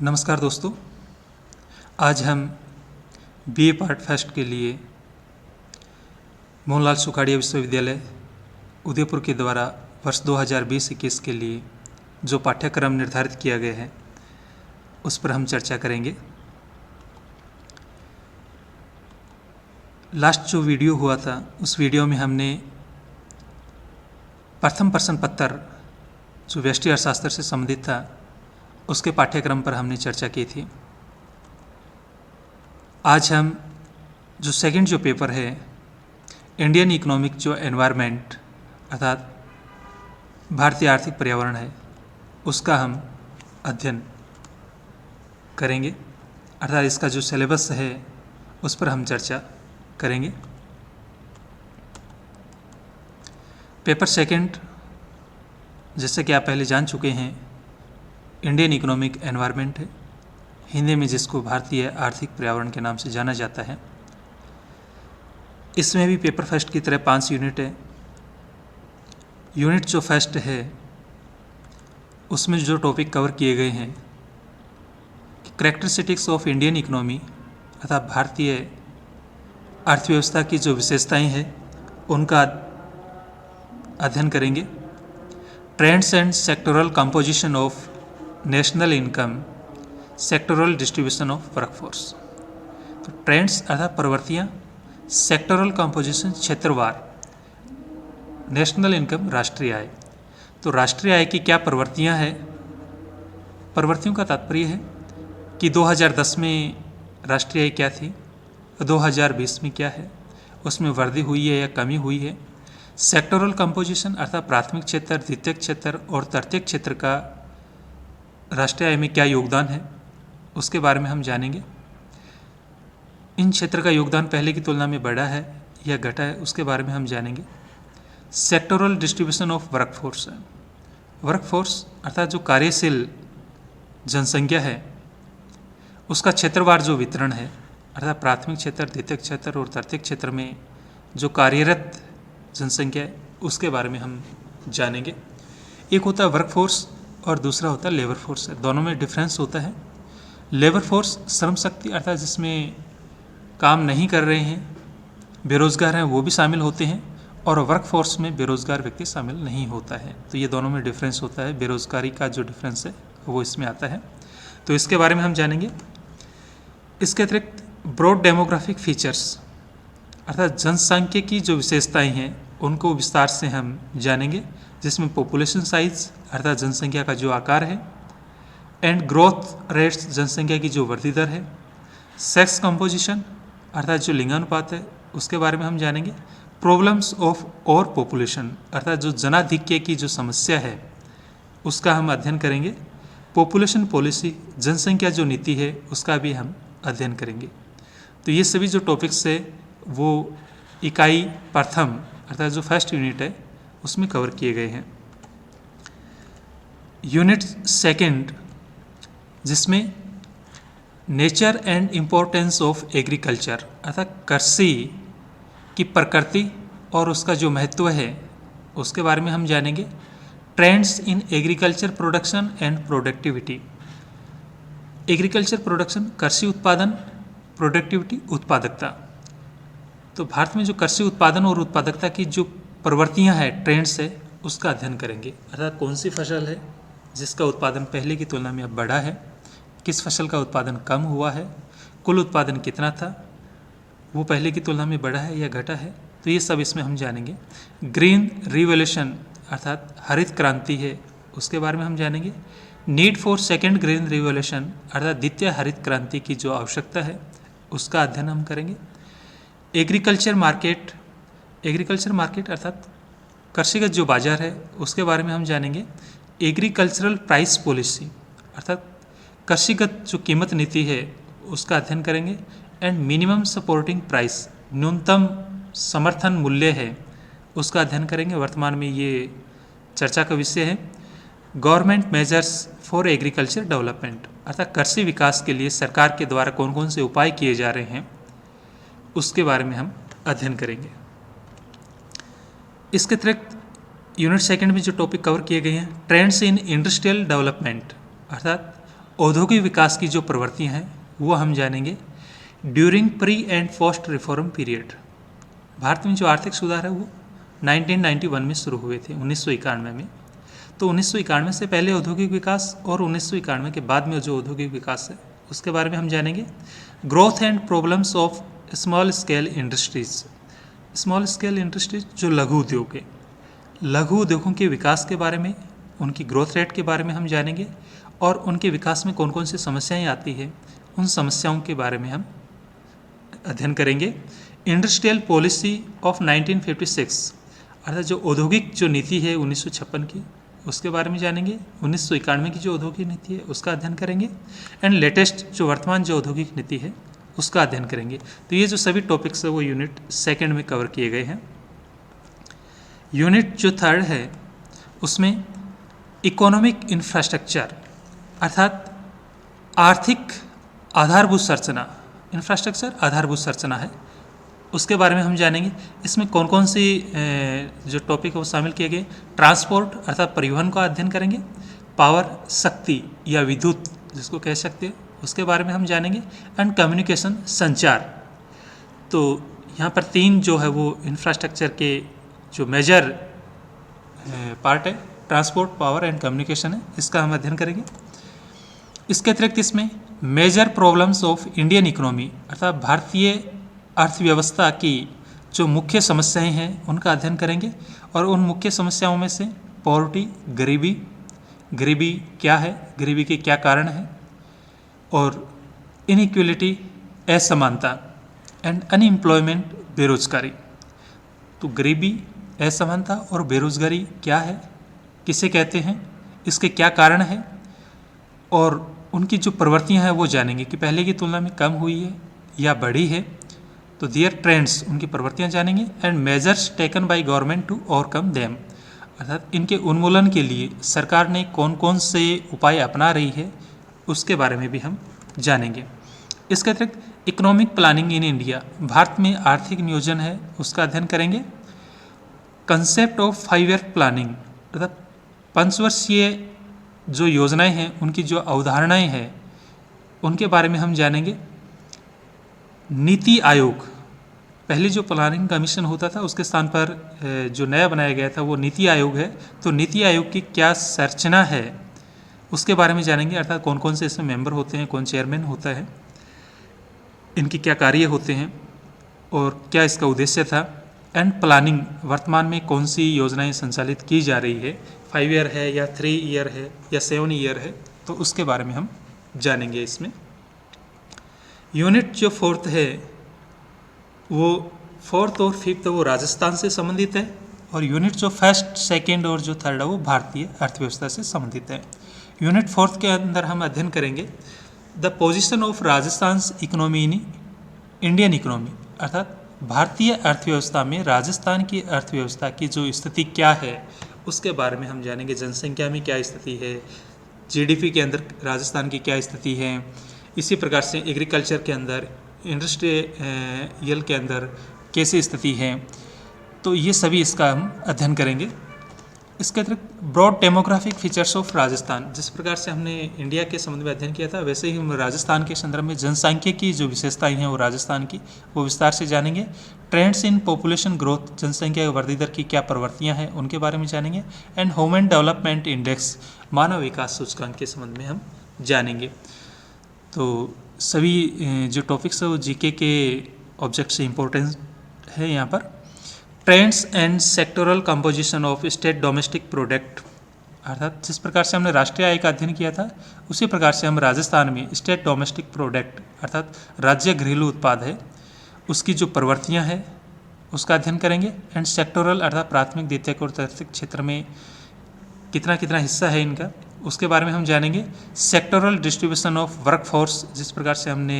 नमस्कार दोस्तों, आज हम बीए पार्ट फेस्ट के लिए मोहनलाल सुखाड़िया विश्वविद्यालय उदयपुर के द्वारा वर्ष 2020-21 के लिए जो पाठ्यक्रम निर्धारित किया गया है उस पर हम चर्चा करेंगे। लास्ट जो वीडियो हुआ था उस वीडियो में हमने प्रथम प्रश्न पत्र जो व्यष्टि अर्थशास्त्र से संबंधित था उसके पाठ्यक्रम पर हमने चर्चा की थी। आज हम जो सेकंड जो पेपर है इंडियन इकोनॉमिक जो एनवायरनमेंट अर्थात भारतीय आर्थिक पर्यावरण है उसका हम अध्ययन करेंगे, अर्थात इसका जो सिलेबस है उस पर हम चर्चा करेंगे। पेपर सेकंड जैसे कि आप पहले जान चुके हैं इंडियन इकोनॉमिक एनवायरनमेंट है, हिंदी में जिसको भारतीय आर्थिक पर्यावरण के नाम से जाना जाता है। इसमें भी पेपर फर्स्ट की तरह 5 यूनिट है। यूनिट जो फर्स्ट है उसमें जो टॉपिक कवर किए गए हैं कैरेक्टरिस्टिक्स ऑफ इंडियन इकोनॉमी अर्थात भारतीय अर्थव्यवस्था की जो विशेषताएं हैं उनका अध्ययन करेंगे। Trends and sectoral composition of national income, sectoral distribution of workforce. तो ट्रेंड्स अर्थात प्रवृत्तियाँ, सेक्टोरल कंपोजिशन क्षेत्रवार, नेशनल इनकम राष्ट्रीय आय। तो राष्ट्रीय आय की क्या प्रवृत्तियाँ हैं? प्रवृत्तियों का तात्पर्य है कि 2010 में राष्ट्रीय आय क्या थी, 2020 में क्या है, उसमें वृद्धि हुई है या कमी हुई है। सेक्टोरल कंपोजिशन अर्थात प्राथमिक क्षेत्र, द्वितीयक क्षेत्र और तृतीयक क्षेत्र का राष्ट्रीय आय में क्या योगदान है उसके बारे में हम जानेंगे। इन क्षेत्र का योगदान पहले की तुलना में बढ़ा है या घटा है उसके बारे में हम जानेंगे। सेक्टोरल डिस्ट्रीब्यूशन ऑफ वर्कफोर्स है, वर्कफोर्स अर्थात जो कार्यशील जनसंख्या है उसका क्षेत्रवार जो वितरण है अर्थात प्राथमिक क्षेत्र, द्वितीयक क्षेत्र और तृतीयक क्षेत्र में जो कार्यरत जनसंख्या है उसके बारे में हम जानेंगे। एक होता है वर्कफोर्स और दूसरा होता है लेबर फोर्स है। दोनों में डिफरेंस होता है। लेबर फोर्स श्रम शक्ति अर्थात जिसमें काम नहीं कर रहे हैं, बेरोजगार हैं, वो भी शामिल होते हैं, और वर्क फोर्स में बेरोजगार व्यक्ति शामिल नहीं होता है। तो ये दोनों में डिफरेंस होता है। बेरोजगारी का जो डिफरेंस है वो इसमें आता है, तो इसके बारे में हम जानेंगे। इसके अतिरिक्त ब्रॉड डेमोग्राफिक फीचर्स अर्थात जनसांख्यिकी जो विशेषताएँ हैं उनको विस्तार से हम जानेंगे, जिसमें पॉपुलेशन साइज अर्थात जनसंख्या का जो आकार है, एंड ग्रोथ रेट्स जनसंख्या की जो वृद्धि दर है, सेक्स कंपोजिशन अर्थात जो लिंगानुपात है उसके बारे में हम जानेंगे। प्रॉब्लम्स ऑफ ओवर पॉपुलेशन अर्थात जो जनाधिक्य की जो समस्या है उसका हम अध्ययन करेंगे। पॉपुलेशन पॉलिसी जनसंख्या जो नीति है उसका भी हम अध्ययन करेंगे। तो ये सभी जो टॉपिक्स है वो इकाई प्रथम अर्थात जो फर्स्ट यूनिट है उसमें कवर किए गए हैं। यूनिट सेकंड जिसमें nature and importance of agriculture अर्थात कृषि की प्रकृति और उसका जो महत्व है उसके बारे में हम जानेंगे। Trends in agriculture production and productivity. Agriculture production कृषि उत्पादन, प्रोडक्टिविटी उत्पादकता। तो भारत में जो कृषि उत्पादन और उत्पादकता की जो प्रवृत्तियां हैं, ट्रेंड्स है, उसका अध्ययन करेंगे। अर्थात कौन सी फसल है जिसका उत्पादन पहले की तुलना में अब बढ़ा है, किस फसल का उत्पादन कम हुआ है, कुल उत्पादन कितना था, वो पहले की तुलना में बढ़ा है या घटा है, तो ये सब इसमें हम जानेंगे। ग्रीन रिवोल्यूशन अर्थात हरित क्रांति है उसके बारे में हम जानेंगे। Need for second green revolution अर्थात द्वितीय हरित क्रांति की जो आवश्यकता है उसका अध्ययन हम करेंगे। एग्रीकल्चर मार्केट अर्थात कृषिगत जो बाजार है उसके बारे में हम जानेंगे। एग्रीकल्चरल प्राइस पॉलिसी अर्थात कृषिगत जो कीमत नीति है उसका अध्ययन करेंगे। एंड मिनिमम सपोर्टिंग प्राइस न्यूनतम समर्थन मूल्य है उसका अध्ययन करेंगे। वर्तमान में ये चर्चा का विषय है। Government measures for agriculture development अर्थात कृषि विकास के लिए सरकार के द्वारा कौन कौन से उपाय किए जा रहे हैं उसके बारे में हम अध्ययन करेंगे। इसके अतिरिक्त यूनिट सेकंड में जो टॉपिक कवर किए गए हैं, ट्रेंड्स इन इंडस्ट्रियल डेवलपमेंट अर्थात औद्योगिक विकास की जो प्रवृत्तियाँ हैं वो हम जानेंगे। During pre and post reform period, Bharat में जो आर्थिक सुधार है वो 1991 में शुरू हुए थे, 1991 में। तो 1991 से पहले औद्योगिक विकास और 1991 के बाद में जो औद्योगिक विकास है उसके बारे में हम जानेंगे। Growth and problems of small scale industries, small scale industries जो लघु उद्योग है, लघु उद्योगों के विकास के बारे में, उनकी ग्रोथ रेट के बारे में हम जानेंगे और उनके विकास में कौन कौन सी समस्याएं आती है उन समस्याओं के बारे में हम अध्ययन करेंगे। इंडस्ट्रियल पॉलिसी ऑफ 1956, अर्थात जो औद्योगिक जो नीति है 1956 की उसके बारे में जानेंगे। 1991 की जो औद्योगिक नीति है उसका अध्ययन करेंगे एंड लेटेस्ट जो वर्तमान जो औद्योगिक नीति है उसका अध्ययन करेंगे। तो ये जो सभी टॉपिक्स है वो यूनिट 2 में कवर किए गए हैं। यूनिट जो 3 है उसमें इकोनॉमिक इंफ्रास्ट्रक्चर अर्थात आर्थिक आधारभूत संरचना, इंफ्रास्ट्रक्चर आधारभूत संरचना है, उसके बारे में हम जानेंगे। इसमें कौन कौन सी जो टॉपिक है वो शामिल किए गए। ट्रांसपोर्ट अर्थात परिवहन का अध्ययन करेंगे। पावर शक्ति या विद्युत जिसको कह सकते हैं उसके बारे में हम जानेंगे। एंड कम्युनिकेशन संचार, तो यहाँ पर 3 जो है वो इंफ्रास्ट्रक्चर के जो मेजर पार्ट है, ट्रांसपोर्ट, पावर एंड कम्युनिकेशन है, इसका हम अध्ययन करेंगे। इसके अतिरिक्त इसमें major problems of Indian economy अर्थात भारतीय अर्थव्यवस्था की जो मुख्य समस्याएं हैं उनका अध्ययन करेंगे। और उन मुख्य समस्याओं में से पॉवर्टी, गरीबी, गरीबी क्या है, गरीबी के क्या कारण हैं, और इनइक्वलिटी, असमानता एंड अनएम्प्लॉयमेंट, बेरोजगारी। तो गरीबी, असमानता और बेरोजगारी क्या है, किसे कहते हैं, इसके क्या कारण है और उनकी जो प्रवृत्तियां हैं वो जानेंगे कि पहले की तुलना में कम हुई है या बढ़ी है। तो देयर ट्रेंड्स, उनकी प्रवृत्तियां जानेंगे। And measures taken by government to overcome them, अर्थात इनके उन्मूलन के लिए सरकार ने कौन कौन से उपाय अपना रही है उसके बारे में भी हम जानेंगे। इसके अतिरिक्त economic planning in India, Bharat में आर्थिक नियोजन है उसका अध्ययन करेंगे। कंसेप्ट ऑफ 5 ईयर प्लानिंग अर्थात 5 वर्षीय जो योजनाएं हैं उनकी जो अवधारणाएं हैं उनके बारे में हम जानेंगे। नीति आयोग, पहले जो प्लानिंग कमीशन होता था उसके स्थान पर जो नया बनाया गया था वो नीति आयोग है। तो नीति आयोग की क्या संरचना है उसके बारे में जानेंगे, अर्थात कौन कौन से इसमें मेंबर होते हैं, कौन चेयरमैन होता है, इनके क्या कार्य होते हैं और क्या इसका उद्देश्य था। एंड प्लानिंग, वर्तमान में कौन सी योजनाएं संचालित की जा रही है, 5 ईयर है या 3 ईयर है या 7 ईयर है, तो उसके बारे में हम जानेंगे इसमें। यूनिट जो 4 है वो 4 और 5 वो राजस्थान से संबंधित है और यूनिट जो 1, 2 और जो 3 है वो भारतीय अर्थव्यवस्था से संबंधित है। यूनिट 4 के अंदर हम अध्ययन करेंगे the position of Rajasthan economy in Indian economy, अर्थात भारतीय अर्थव्यवस्था में राजस्थान की अर्थव्यवस्था की जो स्थिति क्या है उसके बारे में हम जानेंगे। जनसंख्या में क्या स्थिति है, जीडीपी के अंदर राजस्थान की क्या स्थिति है, इसी प्रकार से एग्रीकल्चर के अंदर, इंडस्ट्रियल के अंदर कैसी स्थिति है, तो ये सभी इसका हम अध्ययन करेंगे। इसके अतिरिक्त broad demographic features of Rajasthan, जिस प्रकार से हमने इंडिया के संबंध में अध्ययन किया था वैसे ही हम राजस्थान के संदर्भ में जनसंख्या की जो विशेषताएं हैं वो राजस्थान की वो विस्तार से जानेंगे। ट्रेंड्स इन पॉपुलेशन ग्रोथ, जनसंख्या वृद्धि दर की क्या प्रवृत्तियां हैं उनके बारे में जानेंगे। एंड ह्यूमन डेवलपमेंट इंडेक्स, मानव विकास सूचकांक के संबंध में हम जानेंगे। तो सभी जो टॉपिक्स है वो जीके के ऑब्जेक्ट से इम्पोर्टेंट है यहाँ पर। Trends and sectoral composition of state domestic product, अर्थात जिस प्रकार से हमने राष्ट्रीय आय का अध्ययन किया था उसी प्रकार से हम राजस्थान में स्टेट डोमेस्टिक प्रोडक्ट अर्थात राज्य घरेलू उत्पाद है उसकी जो प्रवृत्तियां हैं उसका अध्ययन करेंगे। एंड सेक्टोरल अर्थात प्राथमिक, द्वितीयक और तृतीयक क्षेत्र में कितना कितना हिस्सा है इनका उसके बारे में हम जानेंगे। सेक्टोरल डिस्ट्रीब्यूशन ऑफ वर्कफोर्स, जिस प्रकार से हमने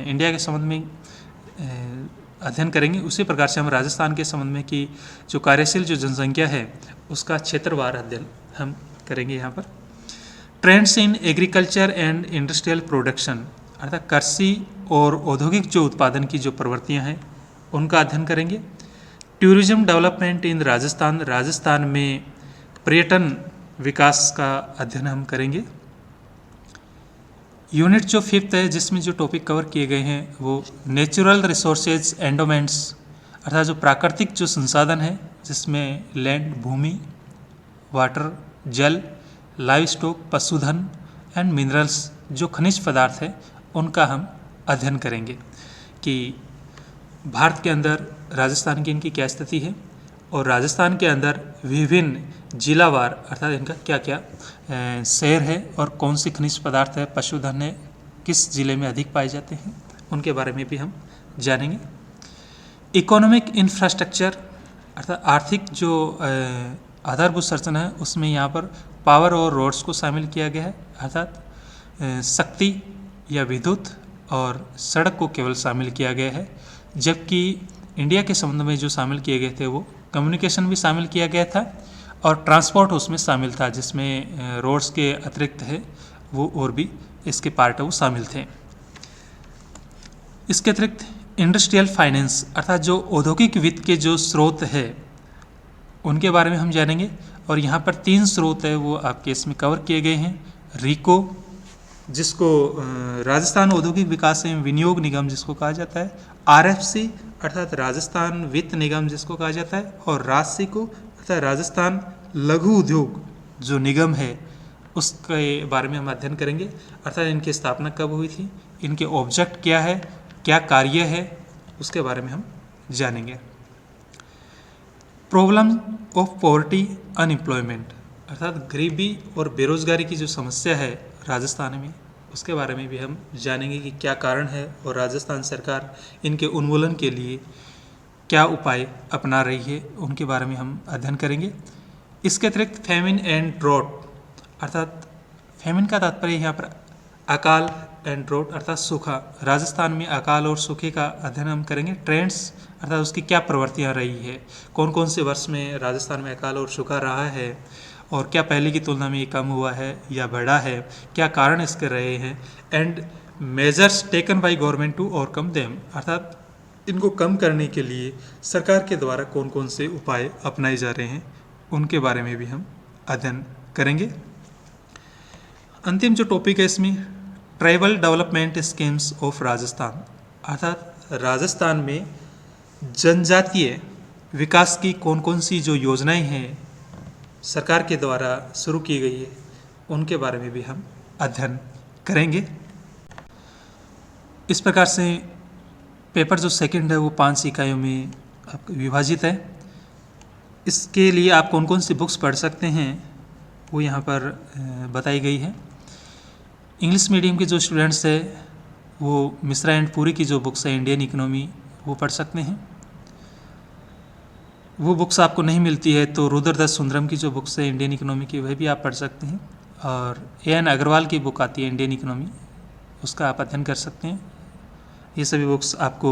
इंडिया के संबंध में अध्ययन करेंगे उसी प्रकार से हम राजस्थान के संबंध में कि जो कार्यशील जो जनसंख्या है उसका क्षेत्रवार अध्ययन हम करेंगे यहाँ पर। Trends in agriculture and industrial production, अर्थात कृषि और औद्योगिक जो उत्पादन की जो प्रवृत्तियाँ हैं उनका अध्ययन करेंगे। Tourism development in Rajasthan, Rajasthan में पर्यटन विकास का अध्ययन हम करेंगे। यूनिट जो 5th है जिसमें जो टॉपिक कवर किए गए हैं वो नेचुरल रिसोर्सेज एंडोमेंट्स, अर्थात जो प्राकृतिक जो संसाधन है जिसमें लैंड भूमि, वाटर जल, लाइव स्टॉक पशुधन एंड मिनरल्स जो खनिज पदार्थ है उनका हम अध्ययन करेंगे कि भारत के अंदर राजस्थान की इनकी क्या स्थिति है और राजस्थान के अंदर विभिन्न जिलावार अर्थात इनका क्या क्या शहर है और कौन सी खनिज पदार्थ है, पशुधन है, किस जिले में अधिक पाए जाते हैं, उनके बारे में भी हम जानेंगे। इकोनॉमिक इंफ्रास्ट्रक्चर अर्थात आर्थिक जो आधारभूत संरचना है उसमें यहाँ पर पावर और रोड्स को शामिल किया गया है, अर्थात शक्ति या विद्युत और सड़क को केवल शामिल किया गया है, जबकि इंडिया के संबंध में जो शामिल किए गए थे वो कम्युनिकेशन भी शामिल किया गया था और ट्रांसपोर्ट उसमें शामिल था, जिसमें रोड्स के अतिरिक्त है वो और भी इसके पार्ट है वो शामिल थे। इसके अतिरिक्त इंडस्ट्रियल फाइनेंस अर्थात जो औद्योगिक वित्त के जो स्रोत है उनके बारे में हम जानेंगे और यहाँ पर 3 स्रोत है वो आपके इसमें कवर किए गए हैं। रिको जिसको राजस्थान औद्योगिक विकास एवं विनियोग निगम जिसको कहा जाता है, आरएफसी अर्थात राजस्थान वित्त निगम जिसको कहा जाता है और राजसिको अर्थात राजस्थान लघु उद्योग जो निगम है उसके बारे में हम अध्ययन करेंगे, अर्थात इनकी स्थापना कब हुई थी, इनके ऑब्जेक्ट क्या है, क्या कार्य है, उसके बारे में हम जानेंगे। प्रॉब्लम ऑफ पॉवर्टी अनएम्प्लॉयमेंट अर्थात गरीबी और बेरोजगारी की जो समस्या है राजस्थान में उसके बारे में भी हम जानेंगे कि क्या कारण है और राजस्थान सरकार इनके उन्मूलन के लिए क्या उपाय अपना रही है, उनके बारे में हम अध्ययन करेंगे। इसके अतिरिक्त फैमिन एंड ड्रॉट अर्थात फैमिन का तात्पर्य यहाँ पर अकाल एंड ड्रॉट अर्थात सूखा, राजस्थान में अकाल और सूखे का अध्ययन हम करेंगे। ट्रेंड्स अर्थात उसकी क्या प्रवृत्तियाँ रही है, कौन कौन से वर्ष में राजस्थान में अकाल और सूखा रहा है और क्या पहले की तुलना में ये कम हुआ है या बढ़ा है, क्या कारण इसके रहे हैं, and measures taken by government to overcome them अर्थात इनको कम करने के लिए सरकार के द्वारा कौन कौन से उपाय अपनाए जा रहे हैं उनके बारे में भी हम अध्ययन करेंगे। अंतिम जो टॉपिक है इसमें tribal development schemes of Rajasthan अर्थात राजस्थान में जनजातीय विकास की कौन कौन सी जो योजनाएं हैं सरकार के द्वारा शुरू की गई है उनके बारे में भी हम अध्ययन करेंगे। इस प्रकार से पेपर जो सेकंड है वो 5 इकाइयों में विभाजित है। इसके लिए आप कौन कौन सी बुक्स पढ़ सकते हैं वो यहाँ पर बताई गई है। इंग्लिश मीडियम के जो स्टूडेंट्स है वो मिश्रा एंड पुरी की जो बुक्स है इंडियन इकोनॉमी वो पढ़ सकते हैं। वो बुक्स आपको नहीं मिलती है तो रुद्रदत्त सुंदरम की जो बुक्स है इंडियन इकोनॉमी की वह भी आप पढ़ सकते हैं और एन अग्रवाल की बुक आती है इंडियन इकोनॉमी, उसका आप अध्ययन कर सकते हैं। ये सभी बुक्स आपको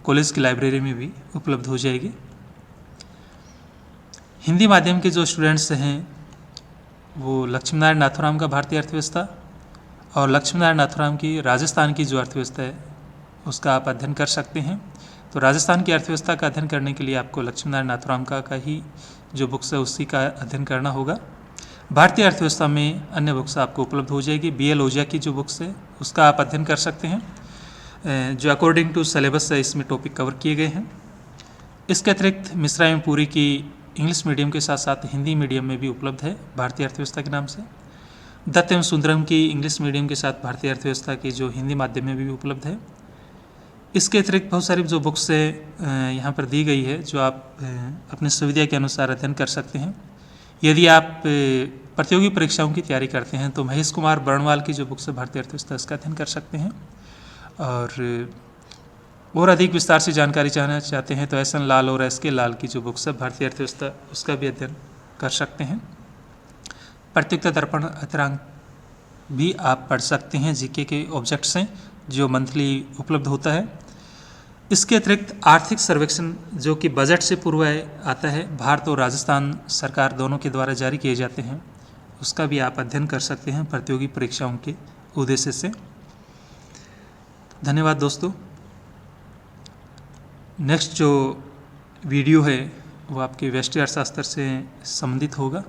कॉलेज की लाइब्रेरी में भी उपलब्ध हो जाएगी। हिंदी माध्यम के जो स्टूडेंट्स हैं वो लक्ष्मीनारायण नाथुराम का भारतीय अर्थव्यवस्था और लक्ष्मीनारायण नाथुराम की राजस्थान की जो अर्थव्यवस्था है उसका आप अध्ययन कर सकते हैं। तो राजस्थान की अर्थव्यवस्था का अध्ययन करने के लिए आपको लक्ष्मीनारायण नाथुराम का ही जो बुक्स है उसी का अध्ययन करना होगा। भारतीय अर्थव्यवस्था में अन्य बुक्स आपको उपलब्ध हो जाएगी। BL ओझा की जो बुक्स है उसका आप अध्ययन कर सकते हैं जो अकॉर्डिंग टू सिलेबस है इसमें टॉपिक कवर किए गए हैं। इसके अतिरिक्त मिश्रा एवं पुरी की इंग्लिश मीडियम के साथ साथ हिंदी मीडियम में भी उपलब्ध है भारतीय अर्थव्यवस्था के नाम से। दत्त एवं सुंदरम की इंग्लिश मीडियम के साथ भारतीय अर्थव्यवस्था की जो हिंदी माध्यम में भी उपलब्ध है। इसके अतिरिक्त बहुत सारी जो बुक्स है यहाँ पर दी गई है जो आप अपनी सुविधा के अनुसार अध्ययन कर सकते हैं। यदि आप प्रतियोगी परीक्षाओं की तैयारी करते हैं तो महेश कुमार बर्णवाल की जो बुक्स है भारतीय अर्थव्यवस्था इसका अध्ययन कर सकते हैं और अधिक विस्तार से जानकारी चाहना चाहते हैं तो SN लाल और SK लाल की जो बुक्स है भारतीय अर्थव्यवस्था उसका भी अध्ययन कर सकते हैं। प्रत्युत्तर दर्पण अतरांक भी आप पढ़ सकते हैं, GK के ऑब्जेक्ट्स हैं जो मंथली उपलब्ध होता है। इसके अतिरिक्त आर्थिक सर्वेक्षण जो कि बजट से पूर्व आता है, भारत और राजस्थान सरकार दोनों के द्वारा जारी किए जाते हैं, उसका भी आप अध्ययन कर सकते हैं प्रतियोगी परीक्षाओं के उद्देश्य से। धन्यवाद दोस्तों। नेक्स्ट जो वीडियो है वो आपके व्यष्टि अर्थशास्त्र से संबंधित होगा।